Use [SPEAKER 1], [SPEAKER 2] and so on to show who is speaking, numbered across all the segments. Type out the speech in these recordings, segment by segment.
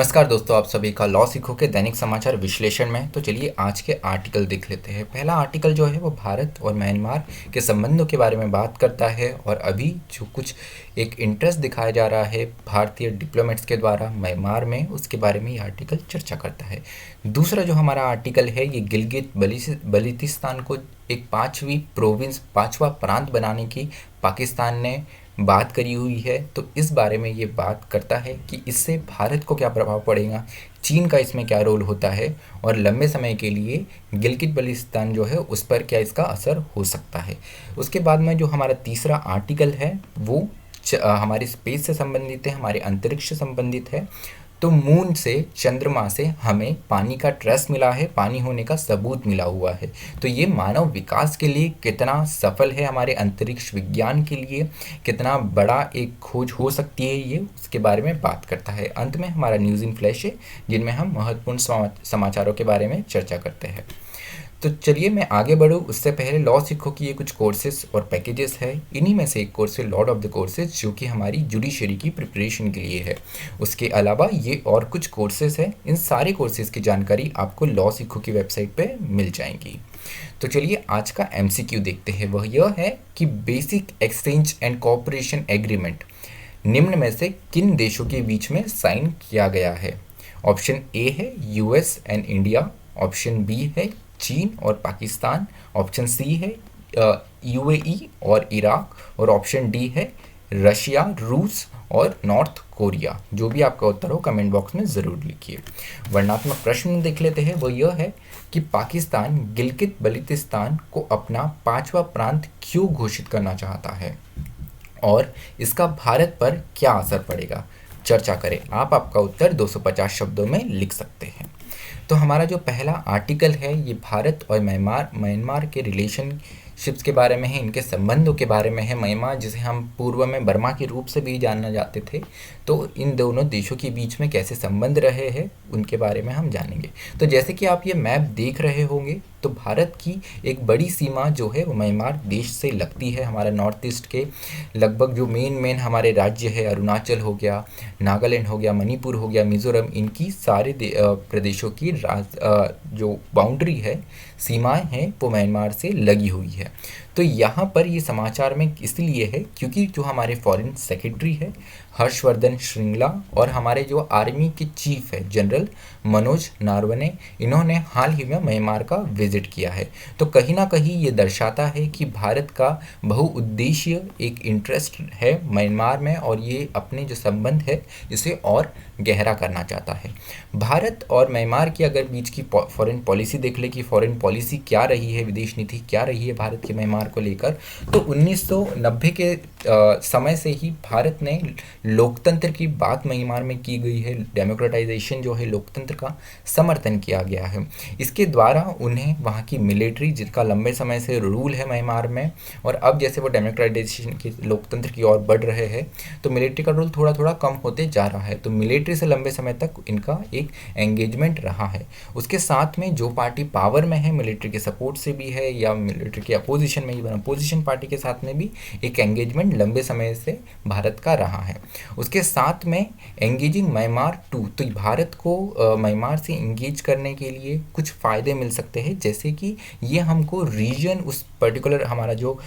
[SPEAKER 1] नमस्कार दोस्तों, आप सभी का लॉ सीखो के दैनिक समाचार विश्लेषण में। तो चलिए आज के आर्टिकल देख लेते हैं। पहला आर्टिकल जो है वो भारत और म्यांमार के संबंधों के बारे में बात करता है और अभी जो कुछ एक इंटरेस्ट दिखाया जा रहा है भारतीय डिप्लोमेट्स के द्वारा म्यांमार में, उसके बारे में ये आर्टिकल चर्चा करता है। दूसरा जो हमारा आर्टिकल है ये गिलगित बल्तिस्तान को एक पांचवा प्रांत बनाने की पाकिस्तान ने बात करी हुई है। तो इस बारे में ये बात करता है कि इससे भारत को क्या प्रभाव पड़ेगा, चीन का इसमें क्या रोल होता है और लंबे समय के लिए गिलगित बल्तिस्तान जो है उस पर क्या इसका असर हो सकता है। उसके बाद में जो हमारा तीसरा आर्टिकल है वो हमारे स्पेस से संबंधित है, हमारे अंतरिक्ष से संबंधित है। तो मून से, चंद्रमा से हमें पानी का ट्रेस मिला है, पानी होने का सबूत मिला हुआ है। तो ये मानव विकास के लिए कितना सफल है, हमारे अंतरिक्ष विज्ञान के लिए कितना बड़ा एक खोज हो सकती है, ये उसके बारे में बात करता है। अंत में हमारा न्यूज़ इन फ्लैश है जिनमें हम महत्वपूर्ण समाचारों के बारे में चर्चा करते हैं। तो चलिए मैं आगे बढ़ूँ उससे पहले लॉ सीखो की ये कुछ कोर्सेज और पैकेजेस है। इन्हीं में से एक कोर्स है लॉर्ड ऑफ द कोर्सेज, जो कि हमारी जुडिशरी की प्रिपरेशन के लिए है। उसके अलावा ये और कुछ कोर्सेज हैं। इन सारे कोर्सेज की जानकारी आपको लॉ सीखो की वेबसाइट पे मिल जाएंगी। तो चलिए आज का एमसीक्यू देखते हैं। वह यह है कि basic exchange and cooperation agreement निम्न में से किन देशों के बीच में साइन किया गया है। ऑप्शन ए है US and India, option b है चीन और पाकिस्तान, ऑप्शन सी है यूएई और इराक, और ऑप्शन डी है रशिया, रूस और नॉर्थ कोरिया। जो भी आपका उत्तर हो कमेंट बॉक्स में ज़रूर लिखिए। वर्णात्मक प्रश्न देख लेते हैं। वो यह है कि पाकिस्तान गिलगित बल्तिस्तान को अपना पांचवा प्रांत क्यों घोषित करना चाहता है और इसका भारत पर क्या असर पड़ेगा। चर्चा करें। आप आपका उत्तर 250 शब्दों में लिख सकते हैं। तो हमारा जो पहला आर्टिकल है ये भारत और म्यांमार के रिलेशनशिप्स के बारे में है, इनके संबंधों के बारे में है। म्यांमार जिसे हम पूर्व में बर्मा के रूप से भी जानना जाते थे, तो इन दोनों देशों के बीच में कैसे संबंध रहे हैं उनके बारे में हम जानेंगे। तो जैसे कि आप ये मैप देख रहे होंगे, तो भारत की एक बड़ी सीमा जो है वो म्यांमार देश से लगती है। हमारा नॉर्थ ईस्ट के लगभग जो मेन हमारे राज्य है, अरुणाचल हो गया, नागालैंड हो गया, मणिपुर हो गया, मिज़ोरम, इनकी सारे प्रदेशों की जो बाउंड्री है, सीमाएं हैं, वो म्यांमार से लगी हुई है। तो यहाँ पर ये समाचार में इसलिए है क्योंकि जो हमारे फॉरेन सेक्रेटरी है हर्षवर्धन श्रृंगला और हमारे जो आर्मी के चीफ है जनरल मनोज नारवने, इन्होंने हाल ही में म्यांमार का विजिट किया है। तो कहीं ना कहीं ये दर्शाता है कि भारत का बहुउद्देशीय एक इंटरेस्ट है म्यांमार में और ये अपने जो संबंध है इसे और गहरा करना चाहता है। भारत और म्यांमार की अगर बीच की फॉरेन पॉलिसी देख ले कि फॉरेन पॉलिसी क्या रही है, विदेश नीति क्या रही है भारत के म्यांमार को लेकर, तो 1990 के समय से ही भारत ने लोकतंत्र की बात म्यांमार में की गई है। डेमोक्रेटाइजेशन जो है, लोकतंत्र का समर्थन किया गया है। इसके द्वारा उन्हें वहाँ की मिलिट्री, जिनका लंबे समय से रूल है म्यांमार में, और अब जैसे वो डेमोक्रेटाइजेशन की लोकतंत्र की ओर बढ़ रहे हैं, तो मिलिट्री का रोल थोड़ा थोड़ा कम होते जा रहा है। तो मिलिट्री से लंबे समय तक इनका एक एंगेजमेंट रहा है। उसके साथ में जो पार्टी पावर में है, मिलिट्री के सपोर्ट से भी है या मिलिट्री के अपोजिशन में, इवन अपोजिशन पार्टी के साथ में भी एक एंगेजमेंट लंबे समय से भारत का रहा है। उसके साथ में एंगेजिंग म्यांमार टू, तो भारत को म्यांमार से इंगेज करने के लिए कुछ फ़ायदे मिल सकते हैं, जैसे कि ये हमको रीजन, उस पर्टिकुलर हमारा जो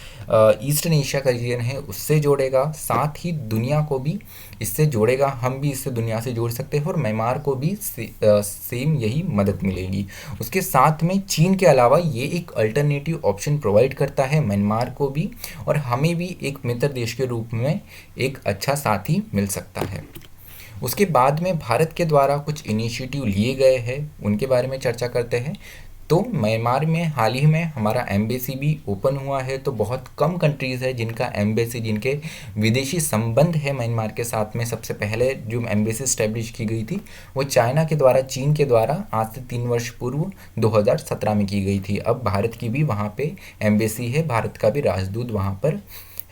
[SPEAKER 1] ईस्टर्न एशिया का रीजन है उससे जोड़ेगा, साथ ही दुनिया को भी इससे जोड़ेगा। हम भी इससे दुनिया से जोड़ सकते हैं और म्यांमार को भी सेम यही मदद मिलेगी। उसके साथ में चीन के अलावा ये एक अल्टरनेटिव ऑप्शन प्रोवाइड करता है म्यांमार को भी, और हमें भी एक मित्र देश के रूप में एक अच्छा साथी मिल सकता है। उसके बाद में भारत के द्वारा कुछ इनिशिएटिव लिए गए हैं, उनके बारे में चर्चा करते हैं। तो म्यांमार में हाल ही में हमारा एम्बेसी भी ओपन हुआ है। तो बहुत कम कंट्रीज़ है जिनका एम्बेसी, जिनके विदेशी संबंध है म्यांमार के साथ में। सबसे पहले जो एम्बेसी इस्टेब्लिश की गई थी वो चाइना के द्वारा, चीन के द्वारा आज से 3 वर्ष पूर्व 2017 में की गई थी। अब भारत की भी वहाँ पे एम्बेसी है, भारत का भी राजदूत वहाँ पर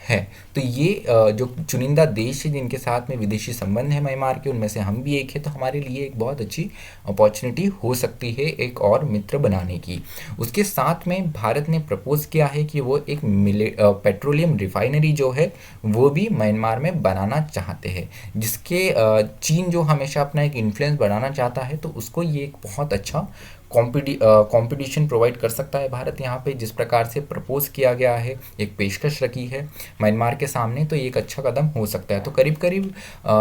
[SPEAKER 1] है। तो ये जो चुनिंदा देश है जिनके साथ में विदेशी संबंध है म्यांमार के, उनमें से हम भी एक है, तो हमारे लिए एक बहुत अच्छी अपॉर्चुनिटी हो सकती है एक और मित्र बनाने की। उसके साथ में भारत ने प्रपोज किया है कि वो एक पेट्रोलियम रिफाइनरी जो है वो भी म्यांमार में बनाना चाहते हैं, जिसके चीन जो हमेशा अपना एक इन्फ्लुएंस बढ़ाना चाहता है, तो उसको ये एक बहुत अच्छा कंपटीशन प्रोवाइड कर सकता है भारत यहाँ पे। जिस प्रकार से प्रपोज किया गया है, एक पेशकश रखी है म्यांमार के सामने, तो ये एक अच्छा कदम हो सकता है। तो करीब करीब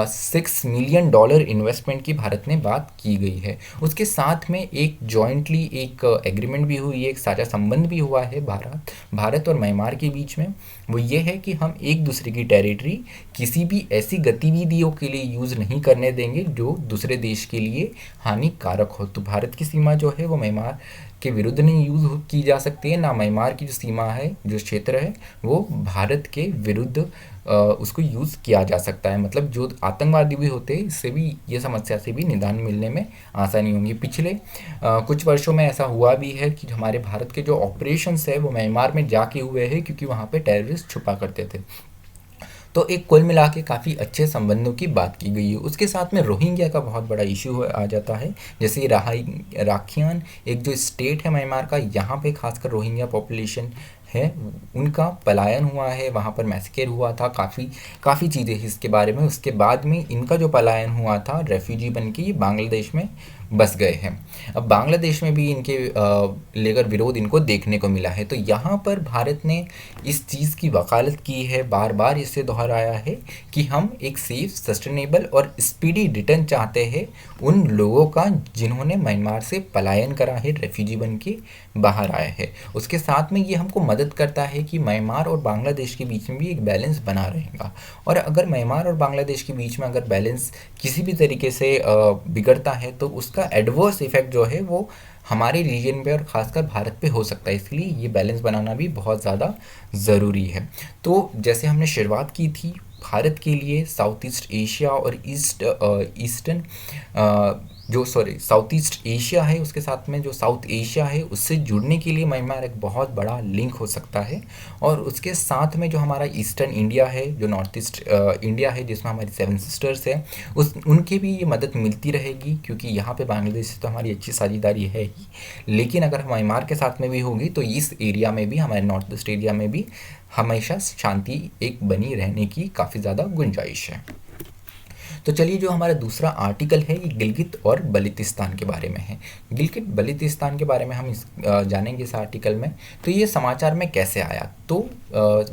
[SPEAKER 1] $6 मिलियन इन्वेस्टमेंट की भारत ने बात की गई है। उसके साथ में एक जॉइंटली एक एग्रीमेंट भी हुई है, एक साझा संबंध भी हुआ है भारत और म्यांमार के बीच में। वो ये है कि हम एक दूसरे की टेरिटरी किसी भी ऐसी गतिविधियों के लिए यूज़ नहीं करने देंगे जो दूसरे देश के लिए हानिकारक हो। तो भारत की सीमा जो है वो म्यांमार के विरुद्ध नहीं यूज़ की जा सकती है, ना म्यांमार की जो सीमा है, जो क्षेत्र है, वो भारत के विरुद्ध उसको यूज़ किया जा सकता है। मतलब जो आतंकवादी भी होते हैं, इससे भी, ये समस्या से भी निदान मिलने में आसानी होगी। पिछले कुछ वर्षों में ऐसा हुआ भी है कि हमारे भारत के जो ऑपरेशंस है वो म्यांमार में जाके हुए हैं, क्योंकि वहाँ पे टेररिस्ट छुपा करते थे। तो एक कुल मिला के काफ़ी अच्छे संबंधों की बात की गई है। उसके साथ में रोहिंग्या का बहुत बड़ा इशू आ जाता है। जैसे राखियान एक जो स्टेट है म्यांमार का, यहाँ पे खासकर रोहिंग्या पॉपुलेशन है, उनका पलायन हुआ है, वहाँ पर मैसेकर हुआ था, काफ़ी चीज़ें हैं इसके बारे में। उसके बाद में इनका जो पलायन हुआ था रेफ्यूजी बन के, ये बांग्लादेश में बस गए हैं। अब बांग्लादेश में भी इनके लेकर विरोध इनको देखने को मिला है। तो यहाँ पर भारत ने इस चीज़ की वकालत की है, बार बार इसे दोहराया है कि हम एक सेफ, सस्टेनेबल और स्पीडी रिटर्न चाहते हैं उन लोगों का जिन्होंने म्यांमार से पलायन करा है, रेफ्यूजी बन के बाहर आया है। उसके साथ में ये हमको मदद करता है कि म्यांमार और बांग्लादेश के बीच में भी एक बैलेंस बना रहेगा। और अगर म्यांमार और बांग्लादेश के बीच में अगर बैलेंस किसी भी तरीके से बिगड़ता है, तो उसका एडवर्स इफेक्ट जो है वो हमारे रीजन पे और ख़ासकर भारत पे हो सकता है। इसलिए ये बैलेंस बनाना भी बहुत ज़्यादा ज़रूरी है। तो जैसे हमने शुरुआत की थी, भारत के लिए साउथ ईस्ट एशिया और ईस्टर्न साउथ ईस्ट एशिया है, उसके साथ में जो साउथ एशिया है उससे जुड़ने के लिए म्यांमार एक बहुत बड़ा लिंक हो सकता है। और उसके साथ में जो हमारा ईस्टर्न इंडिया है, जो नॉर्थ ईस्ट इंडिया है, जिसमें हमारी 7 सिस्टर्स है, उनकी भी ये मदद मिलती रहेगी, क्योंकि यहाँ पे बांग्लादेश से तो हमारी अच्छी साझेदारी है ही, लेकिन अगर म्यांमार के साथ में भी होगी तो इस एरिया में भी, हमारे नॉर्थ ईस्ट एरिया में भी हमेशा शांति एक बनी रहने की काफ़ी ज़्यादा गुंजाइश है। तो चलिए, जो हमारा दूसरा आर्टिकल है ये गिलगित और बल्तिस्तान के बारे में है। गिलगित बल्तिस्तान के बारे में हम जानेंगे इस आर्टिकल में। तो ये समाचार में कैसे आया, तो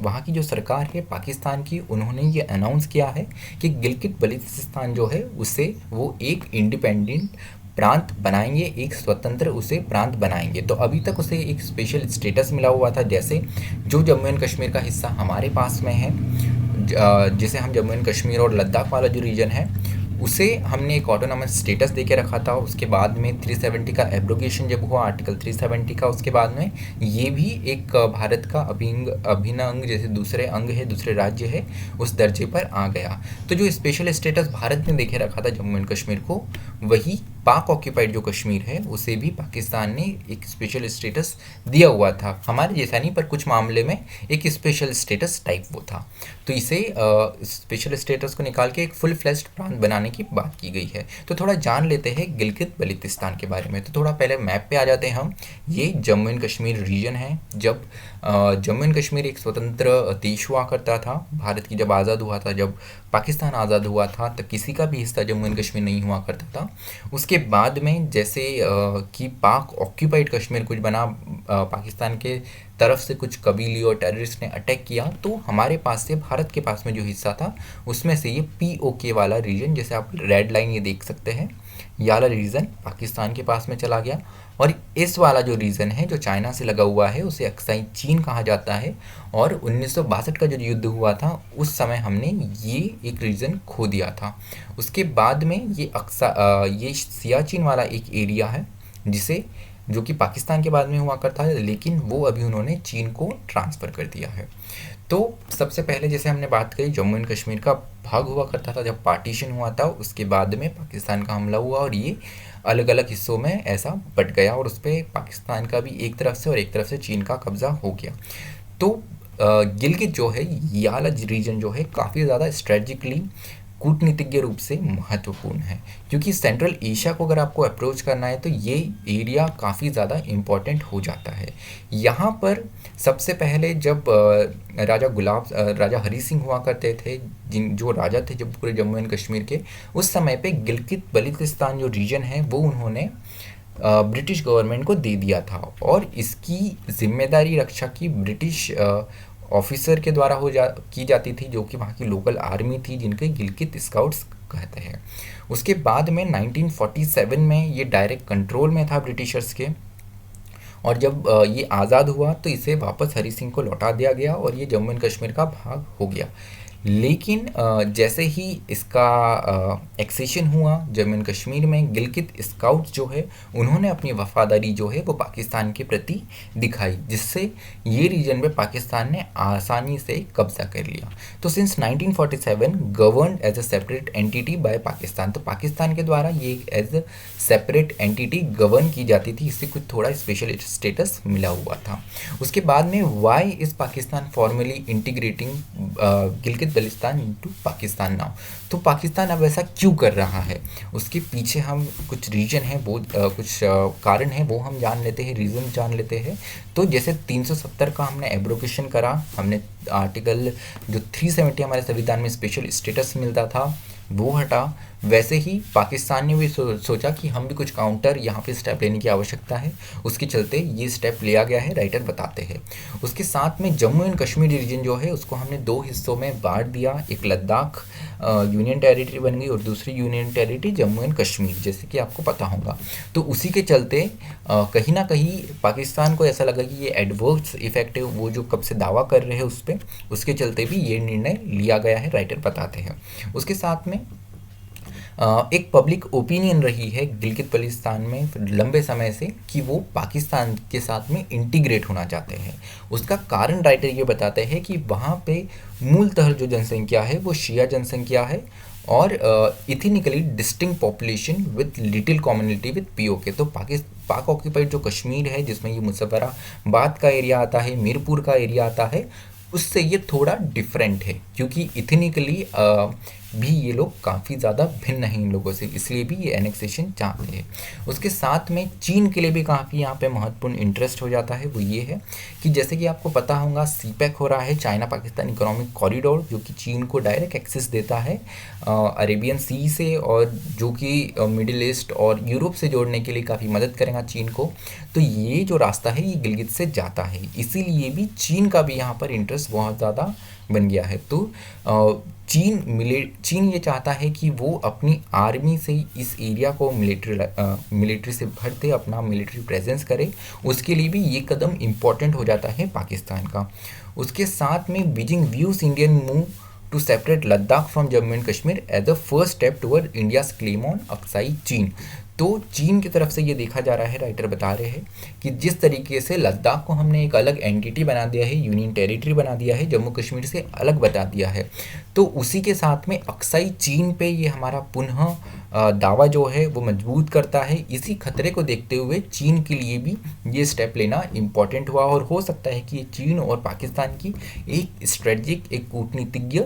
[SPEAKER 1] वहाँ की जो सरकार है पाकिस्तान की, उन्होंने ये अनाउंस किया है कि गिलगित बल्तिस्तान जो है उसे वो एक इंडिपेंडेंट प्रांत बनाएंगे, एक स्वतंत्र उसे प्रांत बनाएंगे। तो अभी तक उसे एक स्पेशल स्टेटस मिला हुआ था, जैसे जो जम्मू एंड कश्मीर का हिस्सा हमारे पास में है, जिसे हम जम्मू एंड कश्मीर और लद्दाख वाला जो रीजन है उसे हमने एक ऑटोनॉमस स्टेटस दे के रखा था। उसके बाद में 370 का एब्रोगेशन जब हुआ, आर्टिकल 370 का, उसके बाद में ये भी एक भारत का अभिन्न अंग, जैसे दूसरे अंग है, दूसरे राज्य है, उस दर्जे पर आ गया। तो जो स्पेशल स्टेटस भारत ने देखे रखा था जम्मू एंड कश्मीर को, वही पाक ऑक्यूपाइड जो कश्मीर है उसे भी पाकिस्तान ने एक स्पेशल स्टेटस दिया हुआ था। हमारे जैसा नहीं, पर कुछ मामले में एक स्पेशल स्टेटस टाइप वो था। तो इसे स्पेशल स्टेटस को निकाल के एक फुल फ्लेश्ड प्रांत बनाने की बात की गई है। तो थोड़ा जान लेते हैं गिलगित बल्तिस्तान के बारे में। तो थोड़ा पहले मैप पे आ जाते हैं हम। ये जम्मू एंड कश्मीर रीजन है। जब जम्मू एंड कश्मीर एक स्वतंत्र देश हुआ करता था, भारत की जब आज़ाद हुआ था, जब पाकिस्तान आज़ाद हुआ था, तब किसी का भी हिस्सा जम्मू एंड कश्मीर नहीं हुआ करता था। उसके बाद में जैसे कि पाक ऑक्यूपाइड कश्मीर कुछ बना, पाकिस्तान के तरफ से कुछ कबीले और टेररिस्ट ने अटैक किया, तो हमारे पास से, भारत के पास में जो हिस्सा था उसमें से ये POK वाला रीजन, जैसे आप रेड लाइन ये देख सकते हैं, ये वाला रीजन पाकिस्तान के पास में चला गया। और इस वाला जो रीजन है जो चाइना से लगा हुआ है उसे अक्साई चीन कहा जाता है। और 1962 का जो युद्ध हुआ था उस समय हमने ये एक रीजन खो दिया था। उसके बाद में ये सियाचिन वाला एक एरिया है, जिसे, जो कि पाकिस्तान के बाद में हुआ करता है, लेकिन वो अभी उन्होंने चीन को ट्रांसफ़र कर दिया है। तो सबसे पहले जैसे हमने बात करी, जम्मू एंड कश्मीर का भाग हुआ करता था जब पार्टीशन हुआ था, उसके बाद में पाकिस्तान का हमला हुआ और ये अलग अलग हिस्सों में ऐसा बट गया, और उस पर पाकिस्तान का भी एक तरफ से और एक तरफ से चीन का कब्ज़ा हो गया। तो गिलगित जो है ये वाला रीजन जो है काफ़ी ज़्यादा स्ट्रेटजिकली कूटनीतिज्ञ रूप से महत्वपूर्ण है, क्योंकि सेंट्रल एशिया को अगर आपको अप्रोच करना है तो ये एरिया काफ़ी ज़्यादा इम्पॉर्टेंट हो जाता है। यहाँ पर सबसे पहले जब राजा हरी सिंह हुआ करते थे, जो राजा थे जब पूरे जम्मू एंड कश्मीर के, उस समय पे गिलगित बल्तिस्तान जो रीजन है वो उन्होंने ब्रिटिश गवर्नमेंट को दे दिया था, और इसकी जिम्मेदारी रक्षा की ब्रिटिश ऑफिसर के द्वारा की जाती थी, जो कि वहाँ की लोकल आर्मी थी जिनके गिलगित स्काउट्स कहते हैं। उसके बाद में 1947 में ये डायरेक्ट कंट्रोल में था ब्रिटिशर्स के, और जब ये आज़ाद हुआ तो इसे वापस हरी सिंह को लौटा दिया गया और ये जम्मू एंड कश्मीर का भाग हो गया। लेकिन जैसे ही इसका एक्सेशन हुआ जम्मू एंड कश्मीर में, गिलगित स्काउट्स जो है उन्होंने अपनी वफादारी जो है वो पाकिस्तान के प्रति दिखाई, जिससे ये रीजन में पाकिस्तान ने आसानी से कब्जा कर लिया। तो since 1947 governed as a separate entity by Pakistan, तो पाकिस्तान के द्वारा ये as a separate entity govern की जाती थी, इससे कुछ थोड़ा स्पेशल स्टेटस मिला हुआ था। उसके बाद में why is Pakistan formally integrating Gilgit Baltistan into Pakistan now, तो पाकिस्तान अब ऐसा क्यों कर रहा है, उसके पीछे हम कुछ रीजन है वो कुछ कारण है वो हम जान लेते हैं, रीज़न जान लेते हैं। तो जैसे 370 का हमने एब्रोगेशन करा, हमने आर्टिकल जो 370 हमारे संविधान में स्पेशल स्टेटस मिलता था वो हटा, वैसे ही पाकिस्तान ने भी सोचा कि हम भी कुछ काउंटर यहाँ पे स्टेप लेने की आवश्यकता है, उसके चलते ये स्टेप लिया गया है, राइटर बताते हैं। उसके साथ में जम्मू एंड कश्मीर रीजन जो है उसको हमने दो हिस्सों में बांट दिया, एक लद्दाख यूनियन टेरिटरी बन गई और दूसरी union territory Jammu and Kashmir, जैसे कि आपको पता होगा। तो उसी के चलते कहीं ना कहीं पाकिस्तान को ऐसा लगा कि ये एडवर्स इफेक्ट है, वो जो कब से दावा कर रहे हैं उस पर, उसके चलते भी ये निर्णय लिया गया है, राइटर बताते हैं। उसके साथ में एक पब्लिक ओपिनियन रही है गिलगित बल्तिस्तान में लंबे समय से कि वो पाकिस्तान के साथ में इंटीग्रेट होना चाहते हैं। उसका कारण राइटर ये बताते हैं कि वहाँ पे मूलतः जो जनसंख्या है वो शिया जनसंख्या है और ethnically distinct population with little community with PoK. तो पाक ऑक्यूपाइड जो कश्मीर है जिसमें ये मुजफ्फराबाद का एरिया आता है, मीरपुर का एरिया आता है, उससे ये थोड़ा डिफरेंट है, क्योंकि इथनिकली भी ये लोग काफ़ी ज़्यादा भिन्न हैं इन लोगों से, इसलिए भी ये एनेक्सेशन चाहते हैं। उसके साथ में चीन के लिए भी काफ़ी यहाँ पे महत्वपूर्ण इंटरेस्ट हो जाता है, वो ये है कि जैसे कि आपको पता होगा सीपैक हो रहा है, चाइना पाकिस्तान इकोनॉमिक कॉरिडोर, जो कि चीन को डायरेक्ट एक्सेस देता है अरेबियन सी से, और जो कि मिडिल ईस्ट और यूरोप से जोड़ने के लिए काफ़ी मदद करेगा चीन को। तो ये जो रास्ता है ये गिलगित से जाता है, इसीलिए भी चीन का भी यहाँ पर इंटरेस्ट बहुत ज़्यादा बन गया है। तो चीन ये चाहता है कि वो अपनी आर्मी से इस एरिया को मिलिट्री से भर दे, अपना मिलिट्री प्रेजेंस करे, उसके लिए भी ये कदम इम्पॉर्टेंट हो जाता है पाकिस्तान का। उसके साथ में Beijing views Indian move to separate Ladakh from Jammu and Kashmir as a first step toward India's claim on Aksai Chin. तो चीन की तरफ से ये देखा जा रहा है, राइटर बता रहे हैं कि जिस तरीके से लद्दाख को हमने एक अलग एंटिटी बना दिया है, यूनियन टेरिटरी बना दिया है, जम्मू कश्मीर से अलग बता दिया है, तो उसी के साथ में अक्साई चीन पे ये हमारा पुनः दावा जो है वो मजबूत करता है। इसी खतरे को देखते हुए चीन के लिए भी ये स्टेप लेना इम्पॉर्टेंट हुआ, और हो सकता है कि ये चीन और पाकिस्तान की एक स्ट्रेटजिक, एक कूटनीतिज्ञ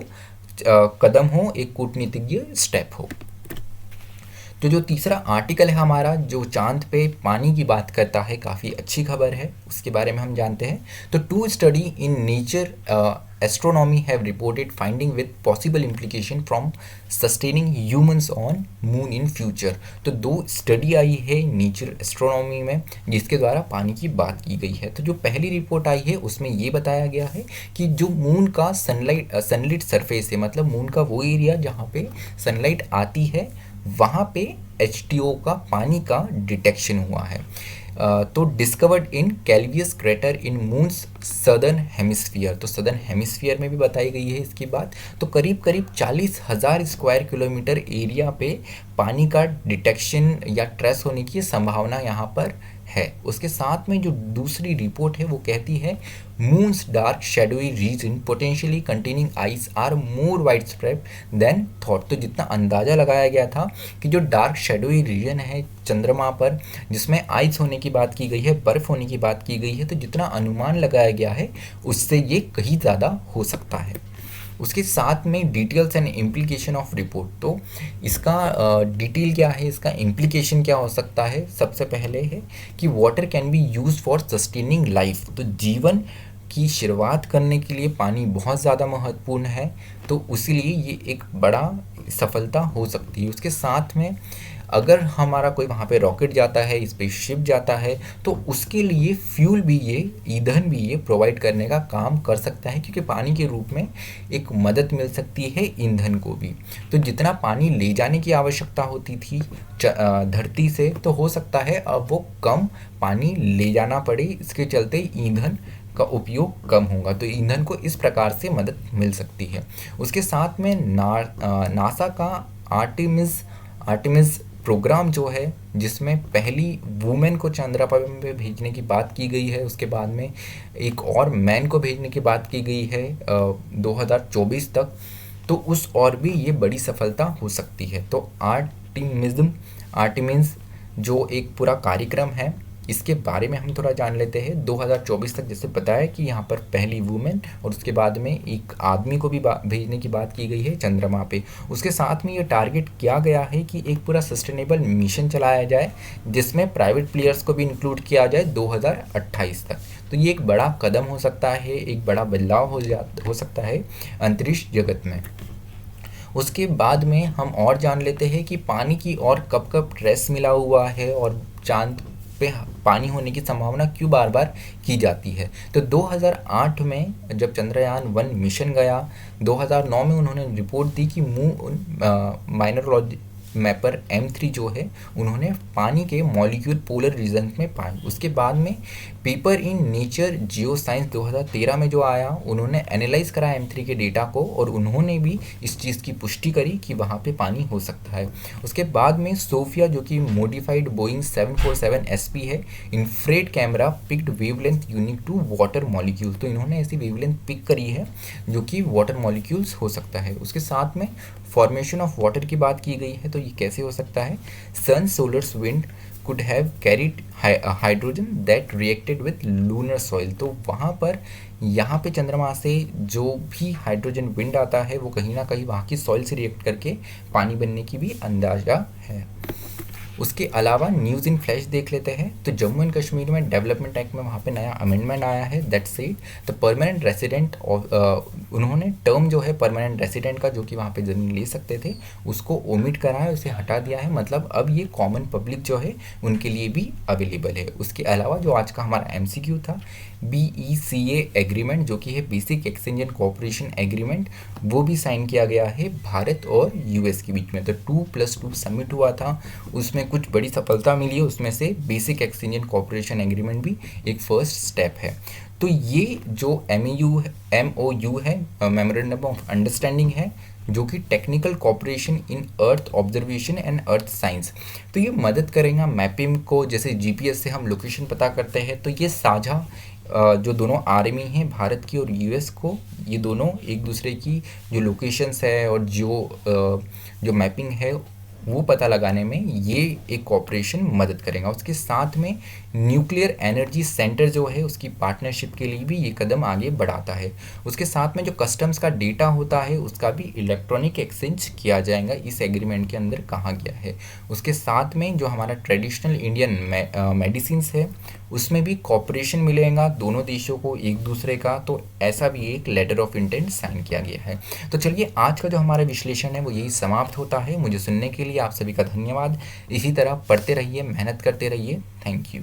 [SPEAKER 1] कदम हो, एक कूटनीतिज्ञ स्टेप हो। तो जो तीसरा आर्टिकल है हमारा, जो चांद पे पानी की बात करता है, काफ़ी अच्छी खबर है, उसके बारे में हम जानते हैं। तो 2 study in nature astronomy have reported finding with possible implication from sustaining humans on moon in future. तो 2 स्टडी आई है नेचर एस्ट्रोनॉमी में जिसके द्वारा पानी की बात की गई है। तो जो पहली रिपोर्ट आई है उसमें ये बताया गया है कि जो मून का सनलाइट सरफेस है, मतलब मून का वो एरिया जहाँ पे सनलाइट आती है, वहाँ पे H2O का पानी का डिटेक्शन हुआ है। तो discovered in Clavius crater in moon's southern hemisphere. तो सदर्न हेमिस्फीयर में भी बताई गई है इसकी बात। तो करीब 40,000 स्क्वायर किलोमीटर एरिया पे पानी का डिटेक्शन या ट्रेस होने की संभावना यहाँ पर है। उसके साथ में जो दूसरी रिपोर्ट है वो कहती है moon's dark shadowy region potentially containing ice are more widespread than thought. तो जितना अंदाज़ा लगाया गया था कि जो डार्क शेडोई रीजन है चंद्रमा पर, जिसमें आइस होने की बात की गई है, बर्फ़ होने की बात की गई है, तो जितना अनुमान लगाया गया है उससे ये कहीं ज़्यादा हो सकता है। उसके साथ में details and implication of report. तो इसका डिटेल क्या है, इसका इम्प्लीकेशन क्या हो सकता है। सबसे पहले है कि water can be use for sustaining life. तो जीवन की शुरुआत करने के लिए पानी बहुत ज़्यादा महत्वपूर्ण है, तो इसीलिए ये एक बड़ा सफलता हो सकती है। उसके साथ में अगर हमारा कोई वहाँ पे रॉकेट जाता है, स्पेसशिप जाता है, तो उसके लिए फ्यूल भी ये, ईंधन भी ये प्रोवाइड करने का काम कर सकता है, क्योंकि पानी के रूप में एक मदद मिल सकती है ईंधन को भी। तो जितना पानी ले जाने की आवश्यकता होती थी धरती से, तो हो सकता है अब वो कम पानी ले जाना पड़े, इसके चलते ईंधन का उपयोग कम होगा। तो ईंधन को इस प्रकार से मदद मिल सकती है। उसके साथ में नासा का आर्टेमिस प्रोग्राम जो है, जिसमें पहली वुमेन को चंद्रमा पे भेजने की बात की गई है, उसके बाद में एक और मैन को भेजने की बात की गई है 2024 तक, तो उस और भी ये बड़ी सफलता हो सकती है। तो आर्टेमिस जो एक पूरा कार्यक्रम है, इसके बारे में हम थोड़ा जान लेते हैं। 2024 तक जैसे बताया कि यहाँ पर पहली वुमेन और उसके बाद में एक आदमी को भी भेजने की बात की गई है चंद्रमा पे। उसके साथ में ये टारगेट किया गया है कि एक पूरा सस्टेनेबल मिशन चलाया जाए, जिसमें प्राइवेट प्लेयर्स को भी इंक्लूड किया जाए 2028 तक। तो ये एक बड़ा कदम हो सकता है, एक बड़ा बदलाव हो सकता है अंतरिक्ष जगत में। उसके बाद में हम और जान लेते हैं कि पानी की और कब कब ट्रेस मिला हुआ है और चांद पे पानी होने की संभावना क्यों बार बार की जाती है। तो 2008 में जब चंद्रयान 1 मिशन गया, 2009 में उन्होंने रिपोर्ट दी कि मून माइनरोलॉजी मैपर M3 जो है, उन्होंने पानी के मॉलिक्यूल पोलर रीजन में पाए। उसके बाद में paper in nature geo science 2013 में जो आया, उन्होंने एनालाइज करा M3 के डेटा को और उन्होंने भी इस चीज़ की पुष्टि करी कि वहाँ पे पानी हो सकता है। उसके बाद में सोफिया जो कि मॉडिफाइड बोइंग 747 SP है, infrared camera picked wavelength unique to water molecules. तो इन्होंने ऐसी वेवलेंथ पिक करी है जो कि वाटर मॉलिक्यूल्स हो सकता है। उसके साथ में फॉर्मेशन ऑफ वाटर की बात की गई है, तो ये कैसे हो सकता है। Sun solars wind could have carried hydrogen that reacted with lunar soil। तो वहाँ पर यहाँ पे चंद्रमा से जो भी हाइड्रोजन विंड आता है वो कहीं ना कहीं वहाँ की सॉइल से रिएक्ट करके पानी बनने की भी अंदाजा है। उसके अलावा न्यूज़ इन फ्लैश देख लेते हैं। तो जम्मू एंड कश्मीर में डेवलपमेंट एक्ट में वहाँ पे नया अमेंडमेंट आया है, that said the permanent resident उन्होंने टर्म जो है परमानेंट रेसिडेंट का, जो कि वहाँ पे ज़मीन ले सकते थे, उसको ओमिट करा है, उसे हटा दिया है। मतलब अब ये कॉमन पब्लिक जो है उनके लिए भी अवेलेबल है। उसके अलावा जो आज का हमारा MCQ था, BECA एग्रीमेंट जो कि है basic exchange and cooperation agreement, वो भी साइन किया गया है भारत और US के बीच में। तो 2+2 समिट हुआ था, उसमें कुछ बड़ी सफलता मिली है, उसमें से basic exchange and cooperation agreement भी एक फर्स्ट स्टेप है। तो ये जो MOU है, मेमोरेंडम ऑफ अंडरस्टैंडिंग है, जो कि technical cooperation in earth observation and earth science, तो ये मदद करेगा मैपिंग को। जैसे GPS से हम लोकेशन पता करते हैं, तो ये साझा जो दोनों आर्मी हैं भारत की और US को, ये दोनों एक दूसरे की जो लोकेशंस है और जो मैपिंग है वो पता लगाने में ये एक कॉपरेशन मदद करेगा। उसके साथ में न्यूक्लियर एनर्जी सेंटर जो है उसकी पार्टनरशिप के लिए भी ये कदम आगे बढ़ाता है। उसके साथ में जो कस्टम्स का डेटा होता है उसका भी इलेक्ट्रॉनिक एक्सचेंज किया जाएगा, इस एग्रीमेंट के अंदर कहा गया है। उसके साथ में जो हमारा ट्रेडिशनल इंडियन मेडिसिन्स है उसमें भी कॉपरेशन मिलेगा दोनों देशों को एक दूसरे का, तो ऐसा भी एक लेटर ऑफ इंटेंट साइन किया गया है। तो चलिए आज का जो हमारा विश्लेषण है वो यही समाप्त होता है। मुझे सुनने के लिए आप सभी का धन्यवाद। इसी तरह पढ़ते रहिए, मेहनत करते रहिए। Thank you.